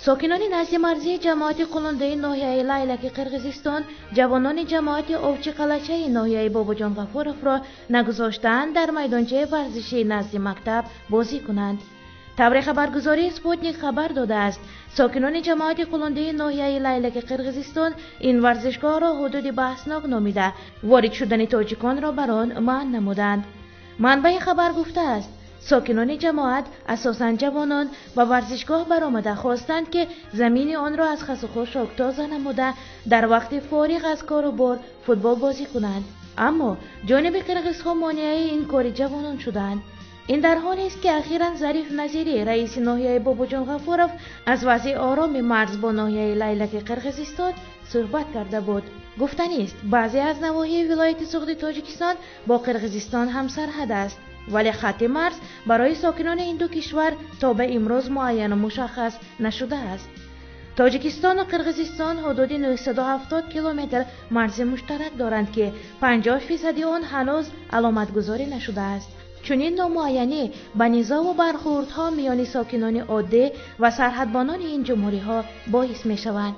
ساکنان نزد مرزی جماعت قلنده ناحیه لیلک قرقیزستان جوانان جماعت اوچی قلچه ناحیه باباجان غفورов را نگذاشتند در میدانچه ورزشی نزد مکتب بازی کنند. طبری خبرگزاری اسپوتنیک خبر داده است ساکنان جماعت قلنده ناحیه لیلک قرقیزستان این ورزشگاه را حدود بحثناک نامیده وارد شدن تاجیکان را بر آن منع نمودند. منبع خبر گفته است ساکنان جماعت اساساً جوانان به ورزشگاه برآمده خواستند که زمین آن را از خس و خاشاک تازه نموده در وقت فارغ از کار و بار فوتبال بازی کنند، اما جانب قرقیزها مانع این کار جوانان شدند. این در حالی است که اخیراً ظریف نظیری رئیس ناحیه باباجان غفورov از وضع آرام مرز با ناحیه لیلک قرقیزستان صحبت کرده بود. گفتنی است بعضی از نواحی ولایت سوغد تاجیکستان با قرقیزستان هم سرحد است، ولی خط مرز برای ساکنان این دو کشور تا به امروز معین و مشخص نشده است. تاجیکستان و قرقیزستان حدود 970 کیلومتر مرز مشترک دارند که 50% آن هنوز علامت گذاری نشده است. چنین نامعینی به نزاع و برخوردها میان ساکنان عادی و سرحدبانان این جمهوری ها باعث می شوند.